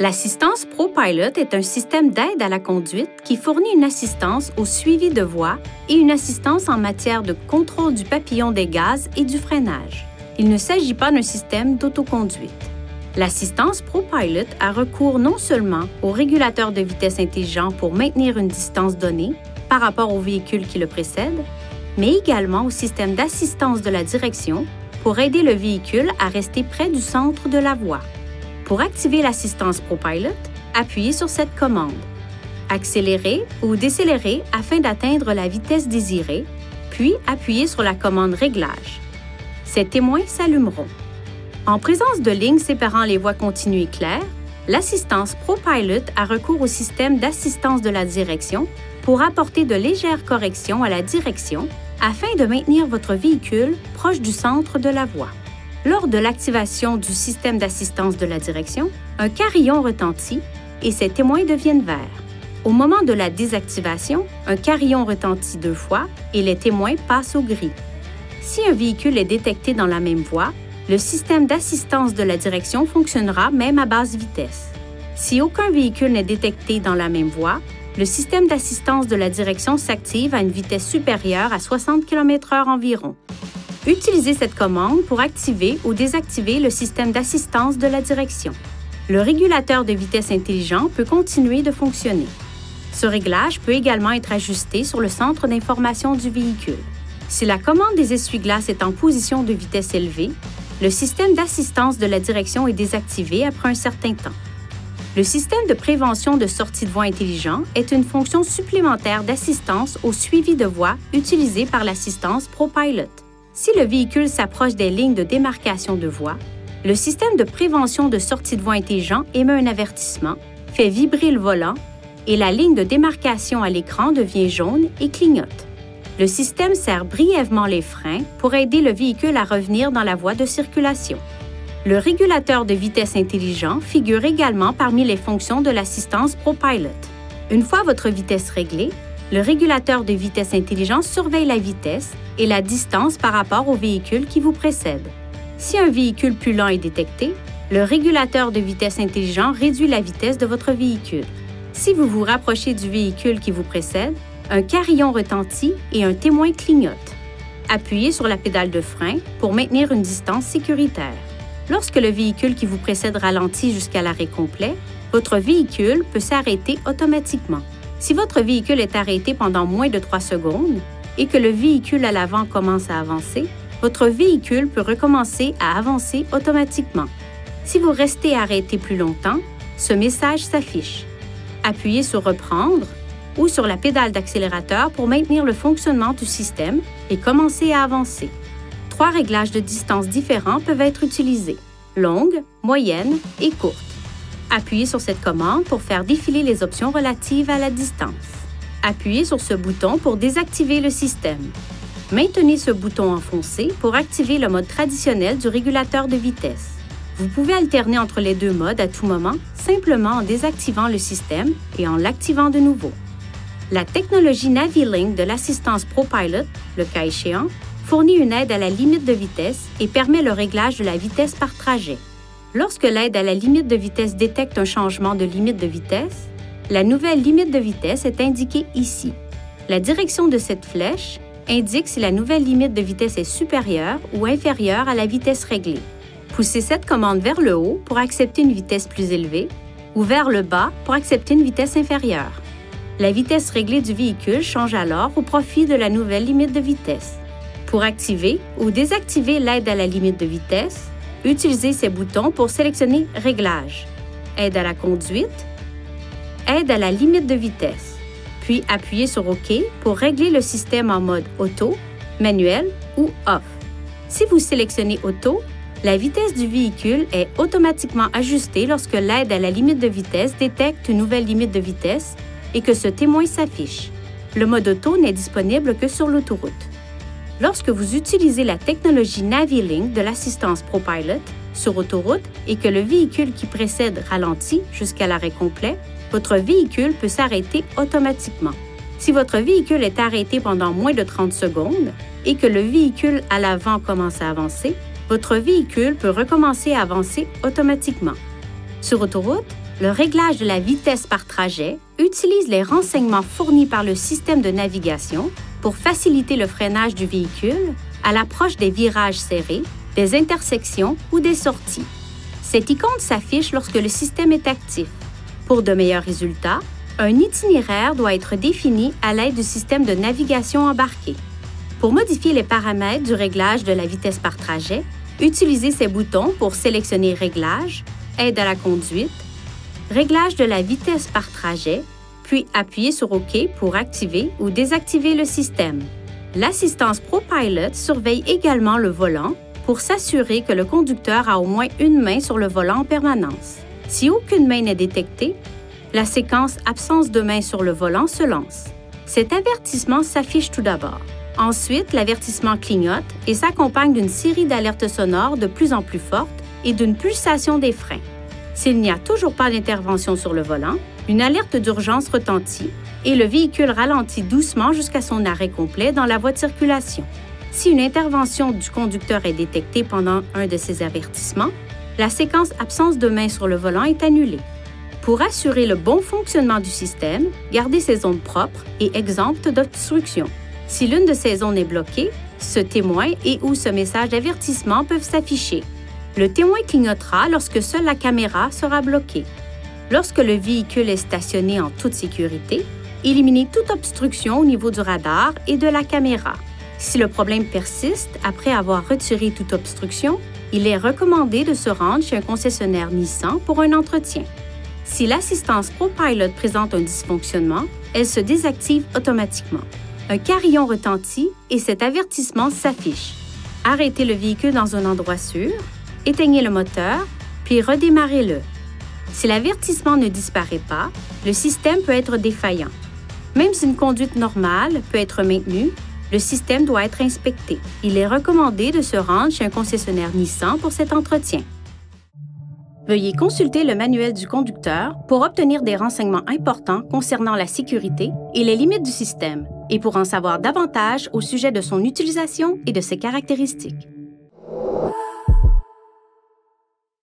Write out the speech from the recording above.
L'assistance ProPilot est un système d'aide à la conduite qui fournit une assistance au suivi de voie et une assistance en matière de contrôle du papillon des gaz et du freinage. Il ne s'agit pas d'un système d'autoconduite. L'assistance ProPilot a recours non seulement au régulateur de vitesse intelligent pour maintenir une distance donnée par rapport au véhicule qui le précède, mais également au système d'assistance de la direction pour aider le véhicule à rester près du centre de la voie. Pour activer l'assistance ProPilot, appuyez sur cette commande. Accélérez ou décélérez afin d'atteindre la vitesse désirée, puis appuyez sur la commande Réglage. Ces témoins s'allumeront. En présence de lignes séparant les voies continues et claires, l'assistance ProPilot a recours au système d'assistance de la direction pour apporter de légères corrections à la direction afin de maintenir votre véhicule proche du centre de la voie. Lors de l'activation du système d'assistance de la direction, un carillon retentit et ses témoins deviennent verts. Au moment de la désactivation, un carillon retentit 2 fois et les témoins passent au gris. Si un véhicule est détecté dans la même voie, le système d'assistance de la direction fonctionnera même à basse vitesse. Si aucun véhicule n'est détecté dans la même voie, le système d'assistance de la direction s'active à une vitesse supérieure à 60 km/h environ. Utilisez cette commande pour activer ou désactiver le système d'assistance de la direction. Le régulateur de vitesse intelligent peut continuer de fonctionner. Ce réglage peut également être ajusté sur le centre d'information du véhicule. Si la commande des essuie-glaces est en position de vitesse élevée, le système d'assistance de la direction est désactivé après un certain temps. Le système de prévention de sortie de voie intelligent est une fonction supplémentaire d'assistance au suivi de voie utilisée par l'assistance ProPilot. Si le véhicule s'approche des lignes de démarcation de voie, le système de prévention de sortie de voie intelligent émet un avertissement, fait vibrer le volant et la ligne de démarcation à l'écran devient jaune et clignote. Le système serre brièvement les freins pour aider le véhicule à revenir dans la voie de circulation. Le régulateur de vitesse intelligent figure également parmi les fonctions de l'assistance ProPilot. Une fois votre vitesse réglée, le régulateur de vitesse intelligent surveille la vitesse et la distance par rapport au véhicule qui vous précède. Si un véhicule plus lent est détecté, le régulateur de vitesse intelligent réduit la vitesse de votre véhicule. Si vous vous rapprochez du véhicule qui vous précède, un carillon retentit et un témoin clignote. Appuyez sur la pédale de frein pour maintenir une distance sécuritaire. Lorsque le véhicule qui vous précède ralentit jusqu'à l'arrêt complet, votre véhicule peut s'arrêter automatiquement. Si votre véhicule est arrêté pendant moins de 3 secondes et que le véhicule à l'avant commence à avancer, votre véhicule peut recommencer à avancer automatiquement. Si vous restez arrêté plus longtemps, ce message s'affiche. Appuyez sur Reprendre ou sur la pédale d'accélérateur pour maintenir le fonctionnement du système et commencer à avancer. 3 réglages de distance différents peuvent être utilisés: longue, moyenne et courte. Appuyez sur cette commande pour faire défiler les options relatives à la distance. Appuyez sur ce bouton pour désactiver le système. Maintenez ce bouton enfoncé pour activer le mode traditionnel du régulateur de vitesse. Vous pouvez alterner entre les 2 modes à tout moment, simplement en désactivant le système et en l'activant de nouveau. La technologie NaviLink de l'assistance ProPilot, le cas échéant, fournit une aide à la limite de vitesse et permet le réglage de la vitesse par trajet. Lorsque l'aide à la limite de vitesse détecte un changement de limite de vitesse, la nouvelle limite de vitesse est indiquée ici. La direction de cette flèche indique si la nouvelle limite de vitesse est supérieure ou inférieure à la vitesse réglée. Poussez cette commande vers le haut pour accepter une vitesse plus élevée ou vers le bas pour accepter une vitesse inférieure. La vitesse réglée du véhicule change alors au profit de la nouvelle limite de vitesse. Pour activer ou désactiver l'aide à la limite de vitesse, utilisez ces boutons pour sélectionner Réglages, Aide à la conduite, Aide à la limite de vitesse, puis appuyez sur OK pour régler le système en mode Auto, Manuel ou Off. Si vous sélectionnez Auto, la vitesse du véhicule est automatiquement ajustée lorsque l'aide à la limite de vitesse détecte une nouvelle limite de vitesse et que ce témoin s'affiche. Le mode Auto n'est disponible que sur l'autoroute. Lorsque vous utilisez la technologie NaviLink de l'assistance ProPilot sur autoroute et que le véhicule qui précède ralentit jusqu'à l'arrêt complet, votre véhicule peut s'arrêter automatiquement. Si votre véhicule est arrêté pendant moins de 30 secondes et que le véhicule à l'avant commence à avancer, votre véhicule peut recommencer à avancer automatiquement. Sur autoroute, Le réglage de la vitesse par trajet utilise les renseignements fournis par le système de navigation pour faciliter le freinage du véhicule à l'approche des virages serrés, des intersections ou des sorties. Cette icône s'affiche lorsque le système est actif. Pour de meilleurs résultats, un itinéraire doit être défini à l'aide du système de navigation embarqué. Pour modifier les paramètres du réglage de la vitesse par trajet, utilisez ces boutons pour sélectionner Réglage, Aide à la conduite, Réglage de la vitesse par trajet, puis appuyez sur OK pour activer ou désactiver le système. L'assistance ProPilot surveille également le volant pour s'assurer que le conducteur a au moins une main sur le volant en permanence. Si aucune main n'est détectée, la séquence « Absence de main sur le volant » se lance. Cet avertissement s'affiche tout d'abord. Ensuite, l'avertissement clignote et s'accompagne d'une série d'alertes sonores de plus en plus fortes et d'une pulsation des freins. S'il n'y a toujours pas d'intervention sur le volant, une alerte d'urgence retentit et le véhicule ralentit doucement jusqu'à son arrêt complet dans la voie de circulation. Si une intervention du conducteur est détectée pendant un de ces avertissements, la séquence « Absence de main sur le volant » est annulée. Pour assurer le bon fonctionnement du système, gardez ces zones propres et exemptes d'obstruction. Si l'une de ces zones est bloquée, ce témoin et/ou ce message d'avertissement peuvent s'afficher. Le témoin clignotera lorsque seule la caméra sera bloquée. Lorsque le véhicule est stationné en toute sécurité, éliminez toute obstruction au niveau du radar et de la caméra. Si le problème persiste après avoir retiré toute obstruction, il est recommandé de se rendre chez un concessionnaire Nissan pour un entretien. Si l'assistance ProPilot présente un dysfonctionnement, elle se désactive automatiquement. Un carillon retentit et cet avertissement s'affiche. Arrêtez le véhicule dans un endroit sûr, éteignez le moteur, puis redémarrez-le. Si l'avertissement ne disparaît pas, le système peut être défaillant. Même si une conduite normale peut être maintenue, le système doit être inspecté. Il est recommandé de se rendre chez un concessionnaire Nissan pour cet entretien. Veuillez consulter le manuel du conducteur pour obtenir des renseignements importants concernant la sécurité et les limites du système, et pour en savoir davantage au sujet de son utilisation et de ses caractéristiques.